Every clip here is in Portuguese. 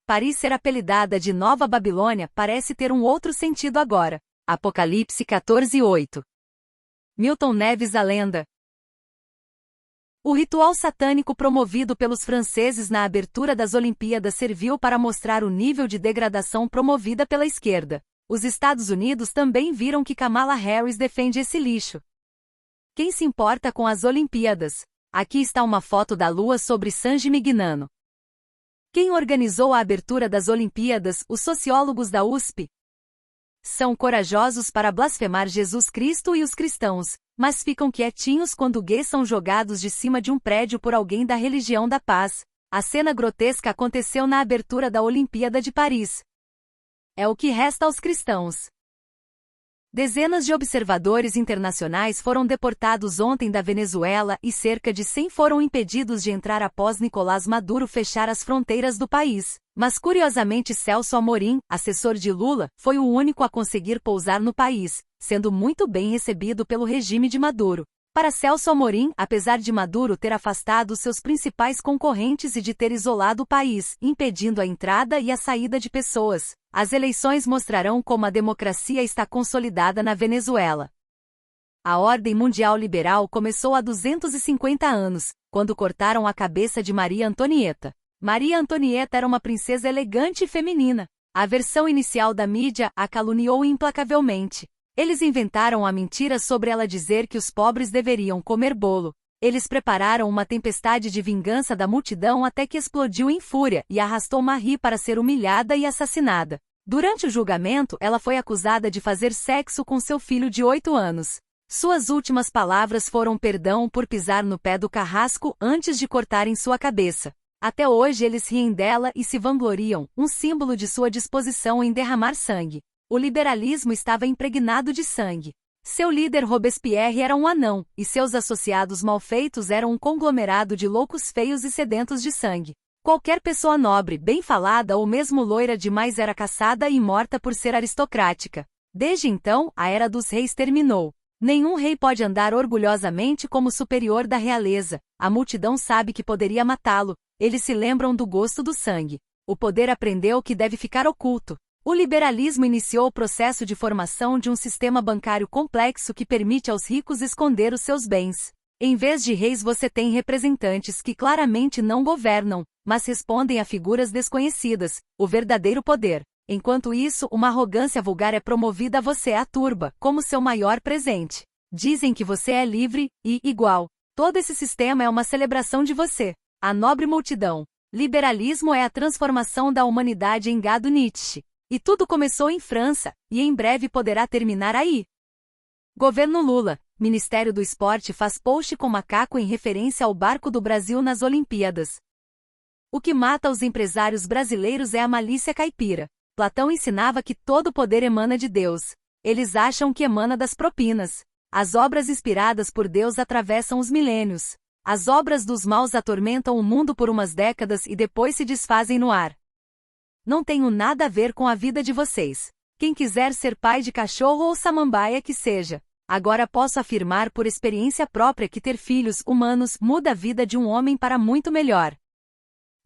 Paris ser apelidada de Nova Babilônia parece ter um outro sentido agora. Apocalipse 14:8. Milton Neves, a lenda. O ritual satânico promovido pelos franceses na abertura das Olimpíadas serviu para mostrar o nível de degradação promovida pela esquerda. Os Estados Unidos também viram que Kamala Harris defende esse lixo. Quem se importa com as Olimpíadas? Aqui está uma foto da Lua sobre San Gimignano. Quem organizou a abertura das Olimpíadas? Os sociólogos da USP. São corajosos para blasfemar Jesus Cristo e os cristãos, mas ficam quietinhos quando gays são jogados de cima de um prédio por alguém da religião da paz. A cena grotesca aconteceu na abertura da Olimpíada de Paris. É o que resta aos cristãos. Dezenas de observadores internacionais foram deportados ontem da Venezuela e cerca de 100 foram impedidos de entrar após Nicolás Maduro fechar as fronteiras do país. Mas curiosamente Celso Amorim, assessor de Lula, foi o único a conseguir pousar no país, sendo muito bem recebido pelo regime de Maduro. Para Celso Amorim, apesar de Maduro ter afastado seus principais concorrentes e de ter isolado o país, impedindo a entrada e a saída de pessoas, as eleições mostrarão como a democracia está consolidada na Venezuela. A Ordem Mundial Liberal começou há 250 anos, quando cortaram a cabeça de Maria Antonieta. Maria Antonieta era uma princesa elegante e feminina. A versão inicial da mídia a caluniou implacavelmente. Eles inventaram a mentira sobre ela dizer que os pobres deveriam comer bolo. Eles prepararam uma tempestade de vingança da multidão até que explodiu em fúria e arrastou Marie para ser humilhada e assassinada. Durante o julgamento, ela foi acusada de fazer sexo com seu filho de 8 anos. Suas últimas palavras foram perdão por pisar no pé do carrasco antes de cortarem sua cabeça. Até hoje eles riem dela e se vangloriam, um símbolo de sua disposição em derramar sangue. O liberalismo estava impregnado de sangue. Seu líder Robespierre era um anão, e seus associados malfeitos eram um conglomerado de loucos feios e sedentos de sangue. Qualquer pessoa nobre, bem falada ou mesmo loira demais era caçada e morta por ser aristocrática. Desde então, a era dos reis terminou. Nenhum rei pode andar orgulhosamente como superior da realeza. A multidão sabe que poderia matá-lo. Eles se lembram do gosto do sangue. O poder aprendeu que deve ficar oculto. O liberalismo iniciou o processo de formação de um sistema bancário complexo que permite aos ricos esconder os seus bens. Em vez de reis você tem representantes que claramente não governam, mas respondem a figuras desconhecidas, o verdadeiro poder. Enquanto isso, uma arrogância vulgar é promovida a você, a turba, como seu maior presente. Dizem que você é livre e igual. Todo esse sistema é uma celebração de você, a nobre multidão. Liberalismo é a transformação da humanidade em gado Nietzsche. E tudo começou em França, e em breve poderá terminar aí. Governo Lula. Ministério do Esporte faz post com macaco em referência ao barco do Brasil nas Olimpíadas. O que mata os empresários brasileiros é a malícia caipira. Platão ensinava que todo poder emana de Deus. Eles acham que emana das propinas. As obras inspiradas por Deus atravessam os milênios. As obras dos maus atormentam o mundo por umas décadas e depois se desfazem no ar. Não tenho nada a ver com a vida de vocês. Quem quiser ser pai de cachorro ou samambaia que seja. Agora posso afirmar por experiência própria que ter filhos humanos muda a vida de um homem para muito melhor.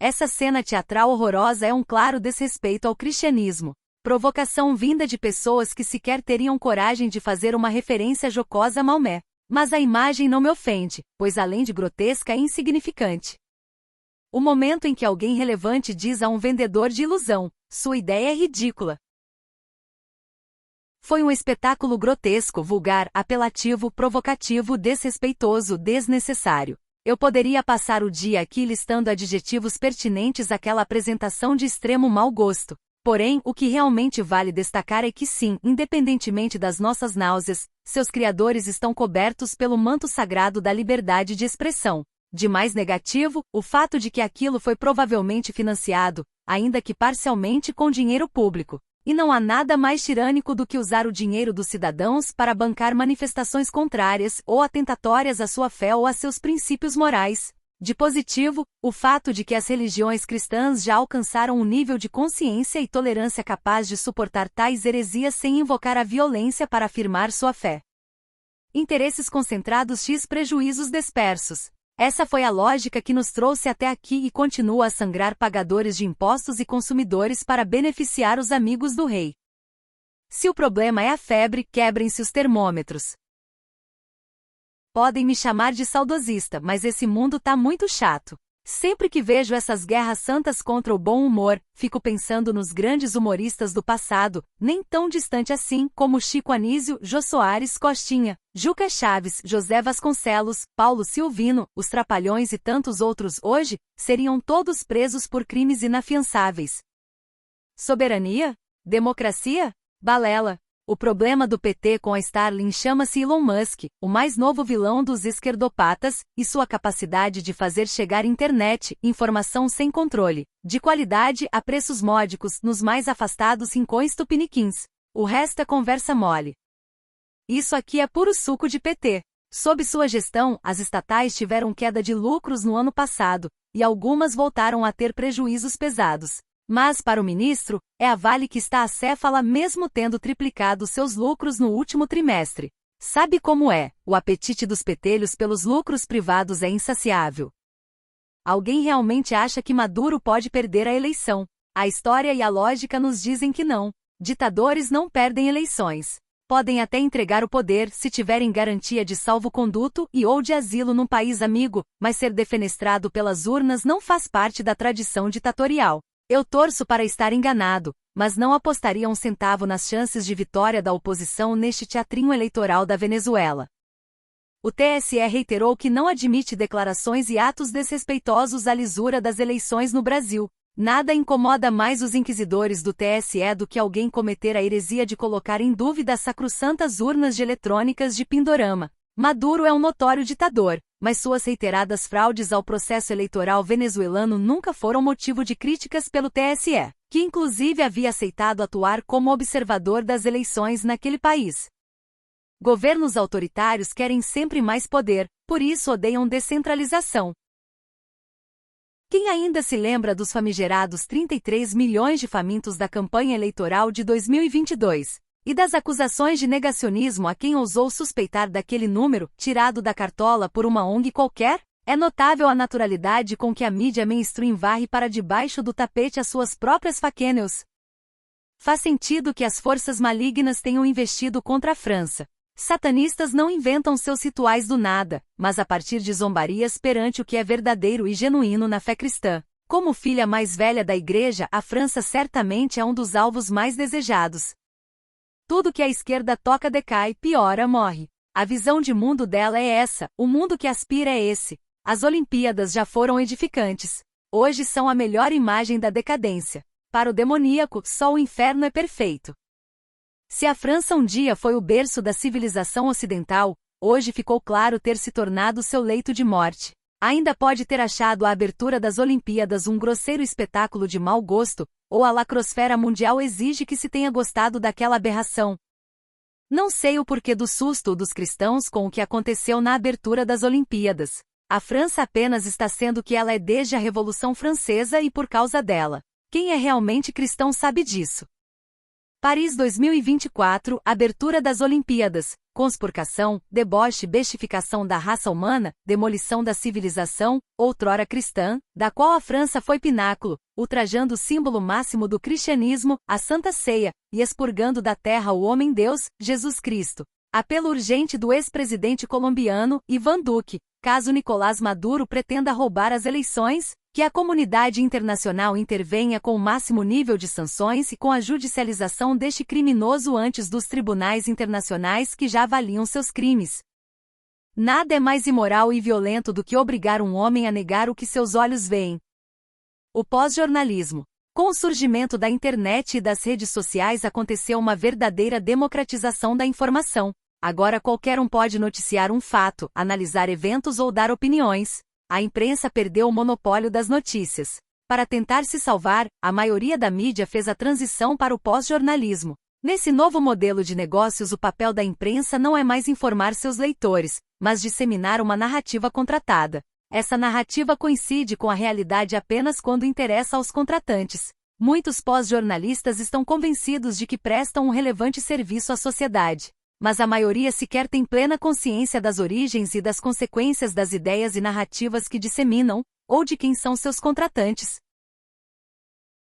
Essa cena teatral horrorosa é um claro desrespeito ao cristianismo. Provocação vinda de pessoas que sequer teriam coragem de fazer uma referência jocosa a Maomé. Mas a imagem não me ofende, pois além de grotesca é insignificante. O momento em que alguém relevante diz a um vendedor de ilusão, sua ideia é ridícula. Foi um espetáculo grotesco, vulgar, apelativo, provocativo, desrespeitoso, desnecessário. Eu poderia passar o dia aqui listando adjetivos pertinentes àquela apresentação de extremo mau gosto. Porém, o que realmente vale destacar é que sim, independentemente das nossas náuseas, seus criadores estão cobertos pelo manto sagrado da liberdade de expressão. De mais negativo, o fato de que aquilo foi provavelmente financiado, ainda que parcialmente com dinheiro público. E não há nada mais tirânico do que usar o dinheiro dos cidadãos para bancar manifestações contrárias ou atentatórias à sua fé ou a seus princípios morais. De positivo, o fato de que as religiões cristãs já alcançaram um nível de consciência e tolerância capaz de suportar tais heresias sem invocar a violência para afirmar sua fé. Interesses concentrados x prejuízos dispersos. Essa foi a lógica que nos trouxe até aqui e continua a sangrar pagadores de impostos e consumidores para beneficiar os amigos do rei. Se o problema é a febre, quebrem-se os termômetros. Podem me chamar de saudosista, mas esse mundo tá muito chato. Sempre que vejo essas guerras santas contra o bom humor, fico pensando nos grandes humoristas do passado, nem tão distante assim, como Chico Anísio, Jô Soares, Costinha, Juca Chaves, José Vasconcelos, Paulo Silvino, os Trapalhões e tantos outros hoje, seriam todos presos por crimes inafiançáveis. Soberania? Democracia? Balela. O problema do PT com a Starlink chama-se Elon Musk, o mais novo vilão dos esquerdopatas, e sua capacidade de fazer chegar internet, informação sem controle, de qualidade a preços módicos nos mais afastados rincões tupiniquins. O resto é conversa mole. Isso aqui é puro suco de PT. Sob sua gestão, as estatais tiveram queda de lucros no ano passado, e algumas voltaram a ter prejuízos pesados. Mas, para o ministro, é a Vale que está acéfala mesmo tendo triplicado seus lucros no último trimestre. Sabe como é? O apetite dos petelhos pelos lucros privados é insaciável. Alguém realmente acha que Maduro pode perder a eleição? A história e a lógica nos dizem que não. Ditadores não perdem eleições. Podem até entregar o poder se tiverem garantia de salvo-conduto e ou de asilo num país amigo, mas ser defenestrado pelas urnas não faz parte da tradição ditatorial. Eu torço para estar enganado, mas não apostaria um centavo nas chances de vitória da oposição neste teatrinho eleitoral da Venezuela. O TSE reiterou que não admite declarações e atos desrespeitosos à lisura das eleições no Brasil. Nada incomoda mais os inquisidores do TSE do que alguém cometer a heresia de colocar em dúvida as sacrossantas urnas de eletrônicas de Pindorama. Maduro é um notório ditador, mas suas reiteradas fraudes ao processo eleitoral venezuelano nunca foram motivo de críticas pelo TSE, que inclusive havia aceitado atuar como observador das eleições naquele país. Governos autoritários querem sempre mais poder, por isso odeiam descentralização. Quem ainda se lembra dos famigerados 33 milhões de famintos da campanha eleitoral de 2022? E das acusações de negacionismo a quem ousou suspeitar daquele número, tirado da cartola por uma ONG qualquer? É notável a naturalidade com que a mídia mainstream varre para debaixo do tapete as suas próprias fake news. Faz sentido que as forças malignas tenham investido contra a França. Satanistas não inventam seus rituais do nada, mas a partir de zombarias perante o que é verdadeiro e genuíno na fé cristã. Como filha mais velha da Igreja, a França certamente é um dos alvos mais desejados. Tudo que a esquerda toca decai, piora, morre. A visão de mundo dela é essa, o mundo que aspira é esse. As Olimpíadas já foram edificantes. Hoje são a melhor imagem da decadência. Para o demoníaco, só o inferno é perfeito. Se a França um dia foi o berço da civilização ocidental, hoje ficou claro ter se tornado seu leito de morte. Ainda pode ter achado a abertura das Olimpíadas um grosseiro espetáculo de mau gosto, ou a lacrosfera mundial exige que se tenha gostado daquela aberração. Não sei o porquê do susto dos cristãos com o que aconteceu na abertura das Olimpíadas. A França apenas está sendo o que ela é desde a Revolução Francesa e por causa dela. Quem é realmente cristão sabe disso. Paris 2024, abertura das Olimpíadas, conspurcação, deboche, bestificação da raça humana, demolição da civilização, outrora cristã, da qual a França foi pináculo, ultrajando o símbolo máximo do cristianismo, a Santa Ceia, e expurgando da terra o homem-deus, Jesus Cristo. Apelo urgente do ex-presidente colombiano, Iván Duque, caso Nicolás Maduro pretenda roubar as eleições, que a comunidade internacional intervenha com o máximo nível de sanções e com a judicialização deste criminoso antes dos tribunais internacionais que já avaliam seus crimes. Nada é mais imoral e violento do que obrigar um homem a negar o que seus olhos veem. O pós-jornalismo. Com o surgimento da internet e das redes sociais aconteceu uma verdadeira democratização da informação. Agora qualquer um pode noticiar um fato, analisar eventos ou dar opiniões. A imprensa perdeu o monopólio das notícias. Para tentar se salvar, a maioria da mídia fez a transição para o pós-jornalismo. Nesse novo modelo de negócios, o papel da imprensa não é mais informar seus leitores, mas disseminar uma narrativa contratada. Essa narrativa coincide com a realidade apenas quando interessa aos contratantes. Muitos pós-jornalistas estão convencidos de que prestam um relevante serviço à sociedade. Mas a maioria sequer tem plena consciência das origens e das consequências das ideias e narrativas que disseminam, ou de quem são seus contratantes.